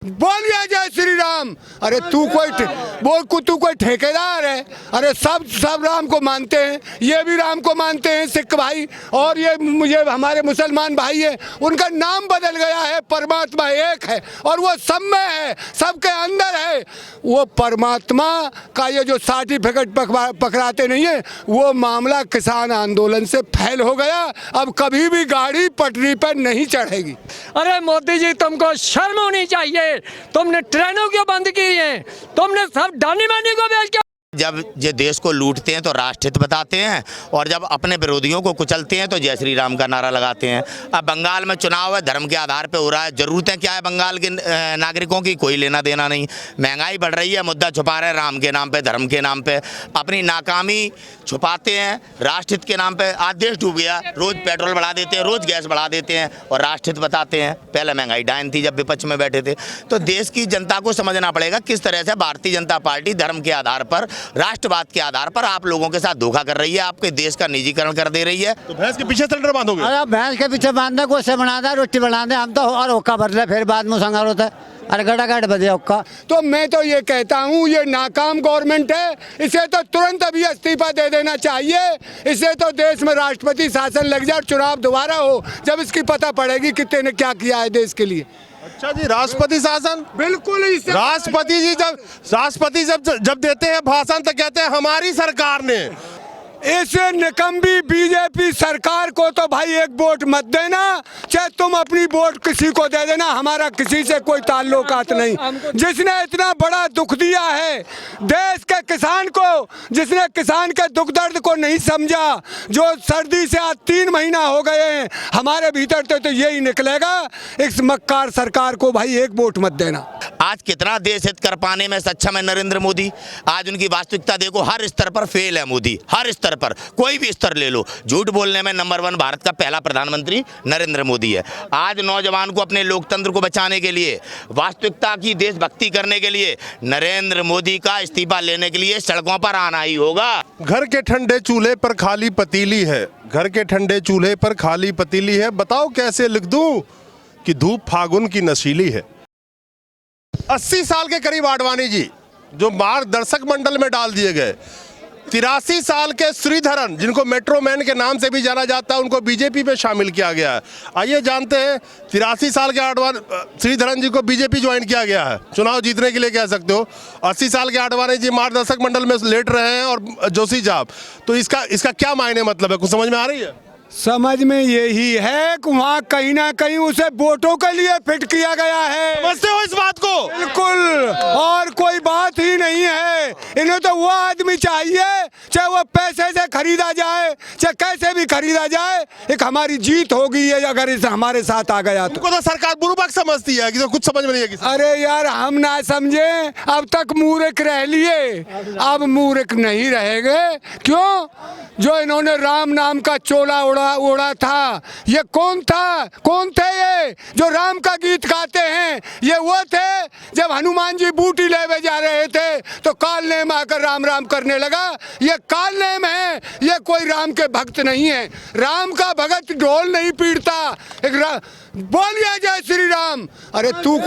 बोलिए जय श्री राम। अरे तू कोई ठेकेदार है? अरे सब राम को मानते हैं, ये भी राम को मानते हैं सिख भाई, और ये हमारे मुसलमान भाई है, उनका नाम बदल गया है। परमात्मा एक है और वो सब में है, सबके अंदर है। वो परमात्मा का ये जो सर्टिफिकेट पकड़ाते नहीं है, वो मामला किसान आंदोलन से फैल हो गया। अब कभी भी गाड़ी पटरी पर नहीं चढ़ेगी। अरे मोदी जी, तुमको शर्म होनी चाहिए। तुमने ट्रेनों क्यों बंद की हैं? तुमने सब डानी मानी को बेच के। जब ये देश को लूटते हैं तो राष्ट्रहित बताते हैं, और जब अपने विरोधियों को कुचलते हैं तो जय श्री राम का नारा लगाते हैं। अब बंगाल में चुनाव है, धर्म के आधार पे हो रहा है। ज़रूरतें क्या है बंगाल के नागरिकों की? कोई लेना देना नहीं। महंगाई बढ़ रही है, मुद्दा छुपा रहे हैं राम के नाम पे, धर्म के नाम पे। अपनी नाकामी छुपाते हैं राष्ट्रहित के नाम पे। आज देश डूब गया, रोज़ पेट्रोल बढ़ा देते हैं, रोज़ गैस बढ़ा देते हैं और राष्ट्रहित बताते हैं। पहले महंगाई डायन थी जब विपक्ष में बैठे थे। तो देश की जनता को समझना पड़ेगा किस तरह से भारतीय जनता पार्टी धर्म के आधार पर, राष्ट्रवाद के आधार पर आप लोगों के साथ धोखा कर रही है, आपके देश का निजीकरण कर दे रही है। तो भैंस के पीछे सिलेंडर बांधोगे? अरे भैंस के पीछे बांधने को उससे बना दे, रोटी बना दे, हम तो और हुक्का भर ले, फिर बाद में संगार होता है। अरे गड़ा बजे हुक्का। तो मैं तो ये कहता हूँ, ये नाकाम गवर्नमेंट है, इसे तो तुरंत अभी इस्तीफा दे देना चाहिए। इसे तो देश में राष्ट्रपति शासन लग जाए, चुनाव दोबारा हो, जब इसकी पता पड़ेगी कितने ने क्या किया है देश के लिए। अच्छा जी, राष्ट्रपति शासन? बिल्कुल। राष्ट्रपति जी जब देते हैं भाषण तो कहते हैं हमारी सरकार ने। इस निकम्बी बीजेपी सरकार को तो भाई एक वोट मत देना, चाहे तुम अपनी वोट किसी को दे देना, हमारा किसी से कोई ताल्लुकात नहीं। जिसने इतना बड़ा दुख दिया है देश के किसान को, जिसने किसान के दुख दर्द को नहीं समझा, जो सर्दी से आज 3 महीना हो गए हैं हमारे भीतर, तो यही निकलेगा। इस मक्कार सरकार को भाई एक वोट मत देना। आज कितना देश हित कर पाने में सक्षम है नरेंद्र मोदी? आज उनकी वास्तविकता देखो, हर स्तर पर फेल है मोदी, हर स्तर पर। कोई भी स्तर ले लो, झूठ बोलने में नंबर 1 भारत का पहला प्रधानमंत्री नरेंद्र मोदी है। आज नौजवान को अपने लोकतंत्र को बचाने के लिए, वास्तविकता की देशभक्ति करने के लिए नरेंद्र मोदी का इस्तीफा लेने के लिए सड़कों पर आना ही होगा। घर के ठंडे चूल्हे पर खाली पतीली है, घर के ठंडे चूल्हे पर खाली पतीली है, बताओ कैसे लिख दूं कि धूप फागुन की नशीली है। 80 साल के करीब आडवाणी जी जो मार्गदर्शक मंडल में डाल दिए गए, 83 साल के श्रीधरन, जिनको मेट्रो मैन के नाम से भी जाना जाता है, उनको बीजेपी में शामिल किया गया है। आइए जानते हैं, 83 साल के श्रीधरन जी को बीजेपी ज्वाइन किया गया है चुनाव जीतने के लिए, कह सकते हो। 80 साल के आडवाणी जी मार्गदर्शक मंडल में लेट रहे हैं, और जोशी साहब, तो इसका क्या मायने मतलब है, कुछ समझ में आ रही है? समझ में यही है कि वहाँ कहीं ना कहीं उसे वोटों के लिए फिट किया गया है। समझते हो इस बात को? बिल्कुल, और कोई बात ही नहीं है। इन्हें तो वो आदमी चाहिए, चाहे वो पैसे से खरीदा जाए, चाहे कैसे भी खरीदा जाए। एक हमारी जीत होगी ये अगर इस हमारे साथ आ गया तो। तो सरकार बुरुबक समझती है कि तो कुछ समझ में नहीं है किसी। अरे यार, हम ना समझे, अब तक मूर्ख रह लिए, अब मूर्ख नहीं रहेंगे। क्यों? जो इन्होंने राम नाम का चोला उड़ा था, ये कौन थे ये जो राम का गीत गाते हैं? ये वो थे जब हनुमान जी बूटी लेवे जा रहे थे तो काल नेम आकर राम राम करने लगा। ये काल नेम है, ये कोई राम के भक्त नहीं है। राम का भगत ढोल नहीं पीटता। बोलिए जय श्री राम। अरे तू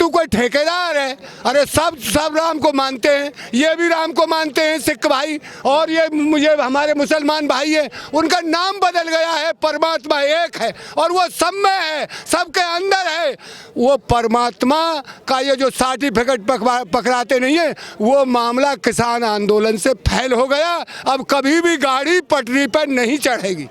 कोई ठेकेदार है? अरे सब राम को मानते हैं, ये भी राम को मानते हैं सिख भाई, और ये हमारे मुसलमान भाई है, उनका नाम बदल गया है। परमात्मा एक है और वो सब में है, सबके अंदर है। वो परमात्मा का ये जो सर्टिफिकेट पकड़ाते नहीं है, वो मामला किसान आंदोलन से फैल हो गया। अब कभी भी गाड़ी पटरी पर नहीं चढ़ेगी।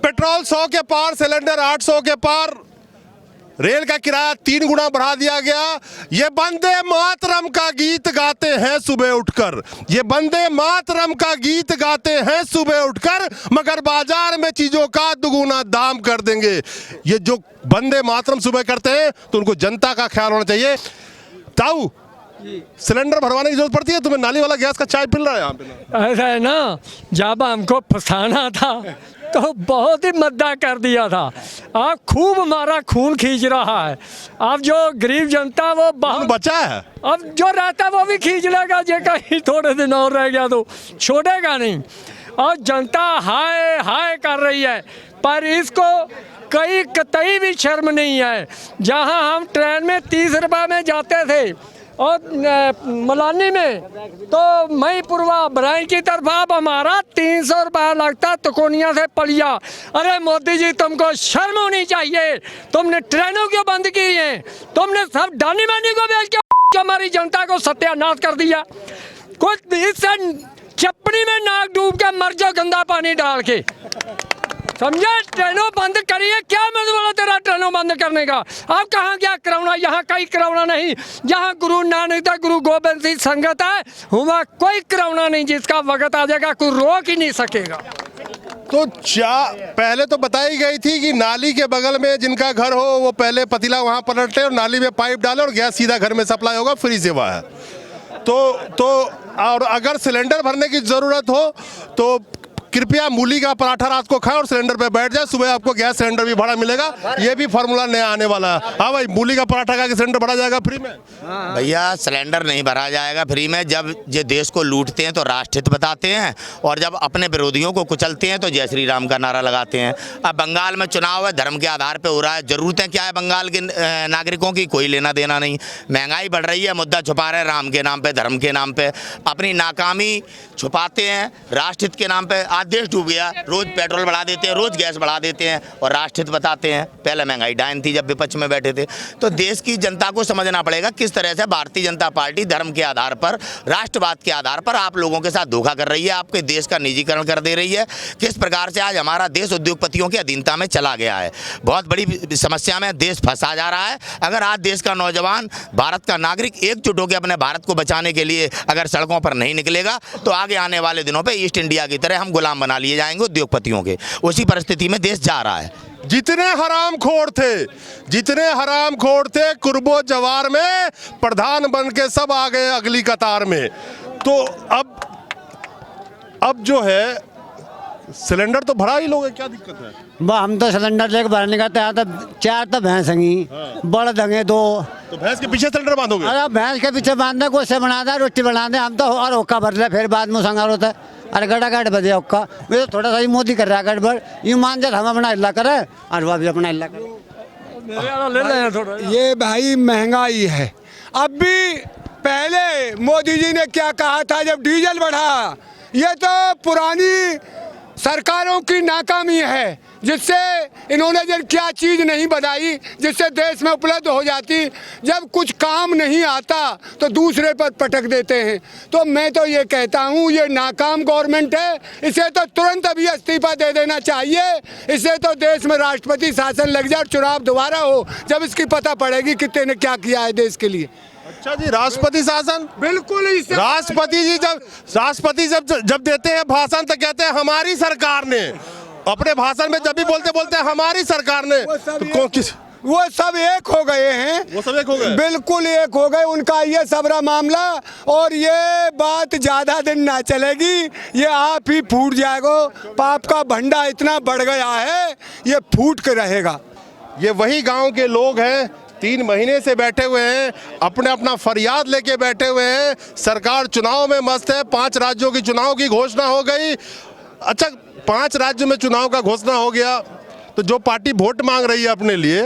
पेट्रोल 100 के पार, सिलेंडर 800 के पार, रेल का किराया 3 गुना बढ़ा दिया गया। ये वंदे मातरम का गीत गाते हैं सुबह उठकर, ये वंदे मातरम का गीत गाते हैं सुबह उठकर, मगर बाजार में चीजों का दुगुना दाम कर देंगे। ये जो वंदे मातरम सुबह करते हैं तो उनको जनता का ख्याल होना चाहिए। ताऊ, सिलेंडर भरवाने की जरूरत पड़ती है तुम्हें? नाली वाला गैस का चाय पिल रहा है यहाँ पे? ऐसा है ना, जब हमको फंसाना था तो बहुत ही मद्दा कर दिया था। अब खूब हमारा खून खींच रहा है। अब जो गरीब जनता वो बहुत बचा है, अब जो रहता वो भी खींच लेगा। जे कहीं थोड़े दिन और रह गया तो छोड़ेगा नहीं। और जनता हाय हाय कर रही है, पर इसको कई कतई भी शर्म नहीं है। जहां हम ट्रेन में 30 रुपये में जाते थे और मलानी में, तो मईपुरवा बराई की तरफ अब हमारा 300 रुपया लगता तुकोनिया से पलिया। अरे मोदी जी, तुमको शर्म होनी चाहिए। तुमने ट्रेनों क्यों बंद की हैं? तुमने सब डानी मानी को बेच के हमारी जनता को सत्यानाश कर दिया। कुछ इससे चपनी में नाक डूब के मर जाओ गंदा पानी डाल के, समझे? ट्रेनों बंद करिए, क्या मतलब है तेरा ट्रेनों बंद करने का? अब कहाँ क्या करावना? यहाँ कहीं करावना नहीं। जहाँ गुरु नानक था, गुरु गोबिंद सिंह संगत है, वहाँ कोई करावना नहीं। जिसका वक्त आ जाएगा कोई रोक ही नहीं सकेगा। तो पहले तो बताई गई थी कि नाली के बगल में जिनका घर हो वो पहले पतीला वहाँ पलटे और नाली में पाइप डाले और गैस सीधा घर में सप्लाई होगा, फ्री सेवा है। तो और अगर सिलेंडर भरने की ज़रूरत हो तो कृपया मूली का पराठा रात को खाएं और सिलेंडर पे बैठ जाए, सुबह आपको गैस सिलेंडर भी भाड़ा मिलेगा। ये भी फार्मूला नया आने वाला है। हाँ भाई, मूली का पराठा खा के सिलेंडर भरा जाएगा फ्री में? भैया, सिलेंडर नहीं भरा जाएगा फ्री में। जब ये देश को लूटते हैं तो राष्ट्रहित बताते हैं, और जब अपने विरोधियों को कुचलते हैं तो जय श्री राम का नारा लगाते हैं। अब बंगाल में चुनाव है, धर्म के आधार पर हो रहा है। ज़रूरतें क्या है बंगाल के नागरिकों की? कोई लेना देना नहीं। महंगाई बढ़ रही है, मुद्दा छुपा रहे हैं राम के नाम पे, धर्म के नाम पे। अपनी नाकामी छुपाते हैं राष्ट्रहित के नाम पे। आज देश डूब गया, रोज पेट्रोल बढ़ा देते हैं, रोज गैस बढ़ा देते हैं और राष्ट्रहित बताते हैं। पहले महंगाई डायन थी जब विपक्ष में बैठे थे। तो देश की जनता को समझना पड़ेगा किस तरह से भारतीय जनता पार्टी धर्म के आधार पर, राष्ट्रवाद के आधार पर आप लोगों के साथ धोखा कर रही है, आपके देश का निजीकरण कर दे रही है। किस प्रकार से आज हमारा देश उद्योगपतियों की अधीनता में चला गया है। बहुत बड़ी समस्या में देश फंसा जा रहा है। अगर आज देश का नौजवान, भारत का नागरिक एकजुट होकर अपने भारत को बचाने के लिए अगर सड़कों पर नहीं निकलेगा तो आगे आने वाले दिनों पे ईस्ट इंडिया की तरह हम गुलाम बना लिए जाएंगे उद्योगपतियों के। उसी परिस्थिति में देश जा रहा है। जितने हरामखोर थे कुर्बो जवार में, प्रधान बन के सब आ गए अगली कतार में। तो अब जो है सिलेंडर तो भरा ही लोगे, क्या दिक्कत है? हम तो सिलेंडर लेके भरने का तैयार था। 4 तो भैंस हंगी, बड़ दंगे 2। तो भैंस के पीछे सिलेंडर बांधोगे? अरे भैंस के पीछे बांधने को उससे बना दे, रोटी बना दे। हम तो और ओका भर ले, फिर बाद में संगार होता है। अरे गड़ा गाड़ बजे ओका, मैं तो थोड़ा सा ही मोदी कर रहा है गड़बड़। ये मान जाए हम अपना हिल्ला करे और वह भी अपना हिल्ला करे। ये भाई महंगाई है। अब भी पहले मोदी जी ने क्या कहा था जब डीजल बढ़ा? ये तो पुरानी सरकारों की नाकामी है, जिससे इन्होंने जब क्या चीज़ नहीं बताई जिससे देश में उपलब्ध हो जाती। जब कुछ काम नहीं आता तो दूसरे पर पटक देते हैं। तो मैं तो ये कहता हूँ ये नाकाम गवर्नमेंट है, इसे तो तुरंत अभी इस्तीफा दे देना चाहिए। इससे तो देश में राष्ट्रपति शासन लग जाए और चुनाव दोबारा हो, जब इसकी पता पड़ेगी कितने ने क्या किया है देश के लिए। अच्छा जी, राष्ट्रपति शासन? बिल्कुल। राष्ट्रपति जब देते हैं भाषण तो कहते हैं हमारी सरकार ने। अपने भाषण में जब भी बोलते हमारी सरकार ने, वो सब एक हो गए हैं। वो सब एक हो गए, बिल्कुल एक हो गए। उनका ये सबरा मामला, और ये बात ज्यादा दिन ना चलेगी, ये आप ही फूट जाएगा। पाप का भंडा इतना बढ़ गया है, ये फूट के रहेगा। ये वही गांव के लोग हैं, 3 महीने से बैठे हुए हैं, अपना फरियाद लेके बैठे हुए हैं। सरकार चुनाव में मस्त है। 5 राज्यों की चुनाव की घोषणा हो गई। अच्छा, 5 राज्यों में चुनाव का घोषणा हो गया तो जो पार्टी वोट मांग रही है अपने लिए,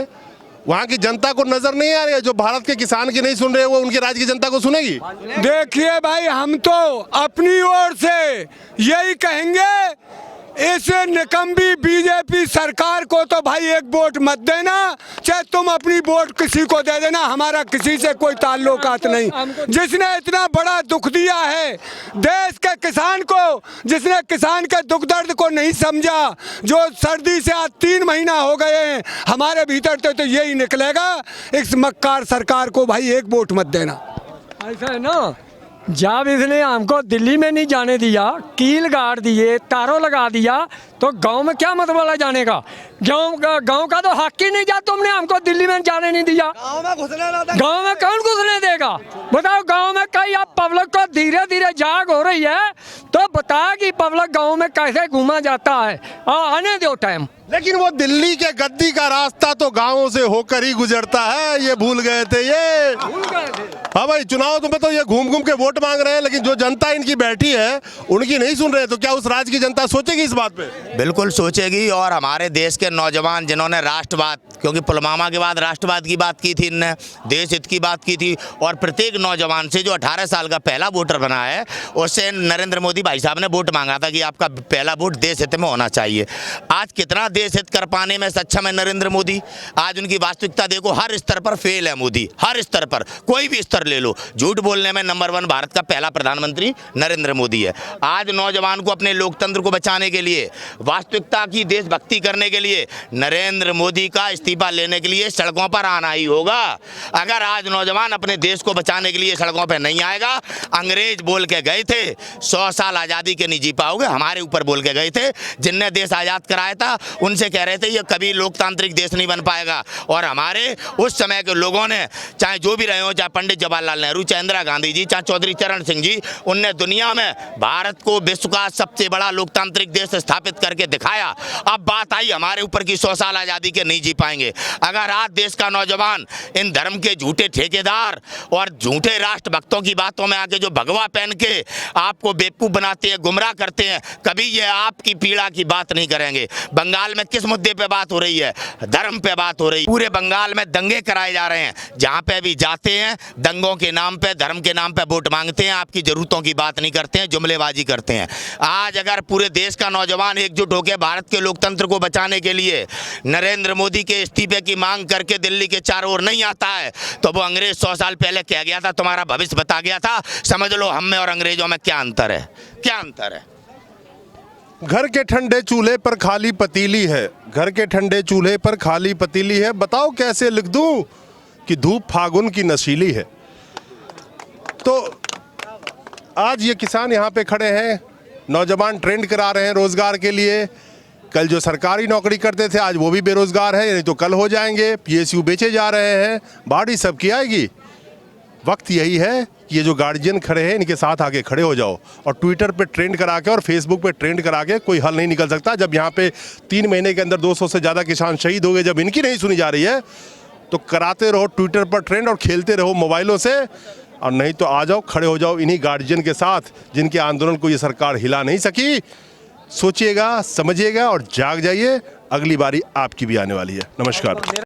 वहाँ की जनता को नजर नहीं आ रही है? जो भारत के किसान की नहीं सुन रहे, वो उनके राज्य की जनता को सुनेगी? देखिए भाई, हम तो अपनी ओर से यही कहेंगे, इस निकम्बी बीजेपी सरकार को तो भाई एक वोट मत देना। चाहे तुम अपनी वोट किसी को दे देना, हमारा किसी से कोई ताल्लुकात नहीं। जिसने इतना बड़ा दुख दिया है देश के किसान को, जिसने किसान के दुख दर्द को नहीं समझा, जो सर्दी से आज 3 महीना हो गए हैं, हमारे भीतर तो यही निकलेगा। इस मक्कार सरकार को भाई एक वोट मत देना। ऐसा है ना, जब इसने हमको दिल्ली में नहीं जाने दिया, कील गाड़ दिए, तारों लगा दिया, तो गांव में क्या मतलब वाला जाने का? गांव का तो हक ही नहीं, जा तुमने हमको दिल्ली में जाने नहीं दिया। गांव में कौन घुसने देगा? बताओ, गांव में कहीं अब पब्लिक को धीरे धीरे जाग हो रही है, तो बता कि पब्लिक गांव में कैसे घूमा जाता है। आने दो टाइम। लेकिन वो दिल्ली के गद्दी का रास्ता तो गांवों से होकर ही गुजरता है, ये भूल गए थे ये। हाँ भाई, चुनाव में तो ये घूम घूम के वोट मांग रहे हैं, लेकिन जो जनता इनकी बैठी है उनकी नहीं सुन रहे। तो क्या उस राज्य की जनता सोचेगी इस बात पे? बिल्कुल सोचेगी। और हमारे देश के नौजवान जिन्होंने राष्ट्रवाद, क्योंकि पुलवामा के बाद राष्ट्रवाद की बात की थी इनने, देश हित की बात की थी, और प्रत्येक नौजवान से जो 18 साल का पहला वोटर बना है उससे नरेंद्र मोदी भाई साहब ने वोट मांगा था कि आपका पहला वोट देश हित में होना चाहिए। आज कितना देश हित कर पाने में सक्षम है नरेंद्र मोदी? आज उनकी वास्तविकता देखो, हर स्तर पर फेल है मोदी, हर स्तर पर, कोई भी स्तर ले लो। झूठ बोलने में नंबर 1 भारत का पहला प्रधानमंत्री नरेंद्र मोदी है। आज नौजवान को अपने लोकतंत्र को बचाने के लिए, वास्तविकता की देशभक्ति करने के लिए नरेंद्र मोदी का इस्तीफा लेने के लिए सड़कों पर आना ही होगा। अगर आज नौजवान अपने देश को बचाने के लिए सड़कों पर नहीं आएगा, अंग्रेज बोल के गए थे 100 साल आज़ादी के नहीं जी पाओगे, हमारे ऊपर बोल के गए थे। जिनने देश आज़ाद कराया था उनसे कह रहे थे ये कभी लोकतांत्रिक देश नहीं बन पाएगा। और हमारे उस समय के लोगों ने, चाहे जो भी रहे हो, चाहे पंडित जवाहरलाल नेहरू, चाहे इंदिरा गांधी जी, चाहे चौधरी चरण सिंह जी, उनने दुनिया में भारत को विश्व का सबसे बड़ा लोकतांत्रिक देश स्थापित करके दिखाया। अब बात आई हमारे ऊपर की 100 साल आज़ादी के नहीं जी पाएंगे। अगर आज देश का नौजवान इन धर्म के झूठे ठेकेदार और झूठे राष्ट्रभक्तों की बातों में आके जो भगवा पहन के आपको बेवकूफ़ बनाते हैं, गुमराह करते हैं, कभी ये आपकी पीड़ा की बात नहीं करेंगे। बंगाल में किस मुद्दे पे बात हो रही है? धर्म पे बात हो रही है। पूरे बंगाल में दंगे कराए जा रहे हैं, जहाँ पे भी जाते हैं दंगों के नाम पे, धर्म के नाम पे वोट मांगते हैं, आपकी जरूरतों की बात नहीं करते हैं, जुमलेबाजी करते हैं। आज अगर पूरे देश का नौजवान एकजुट होकर भारत के लोकतंत्र को बचाने के लिए नरेंद्र मोदी के इस्तीफे की मांग करके दिल्ली के चारों ओर नहीं आता है, तो वो अंग्रेज 100 साल पहले कह गया था, तुम्हारा भविष्य बता गया था। समझ लो हम में और अंग्रेजों में क्या अंतर है, क्या अंतर है। घर के ठंडे चूल्हे पर खाली पतीली है, घर के ठंडे चूल्हे पर खाली पतीली है, बताओ कैसे लिख दूं कि धूप फागुन की नशीली है। तो आज ये किसान यहाँ पे खड़े हैं, नौजवान ट्रेंड करा रहे हैं रोजगार के लिए। कल जो सरकारी नौकरी करते थे आज वो भी बेरोजगार है, नहीं तो कल हो जाएंगे। PSU बेचे जा रहे हैं, बाड़ी सबकी आएगी। वक्त यही है कि ये जो गार्जियन खड़े हैं इनके साथ आके खड़े हो जाओ, और ट्विटर पे ट्रेंड करा के और फेसबुक पे ट्रेंड करा के कोई हल नहीं निकल सकता। जब यहाँ पे 3 महीने के अंदर 200 से ज़्यादा किसान शहीद हो गए, जब इनकी नहीं सुनी जा रही है, तो कराते रहो ट्विटर पर ट्रेंड और खेलते रहो मोबाइलों से, और नहीं तो आ जाओ, खड़े हो जाओ इन्हीं गार्जियन के साथ जिनके आंदोलन को ये सरकार हिला नहीं सकी। सोचिएगा, समझिएगा और जाग जाइए, अगली बारी आपकी भी आने वाली है। नमस्कार।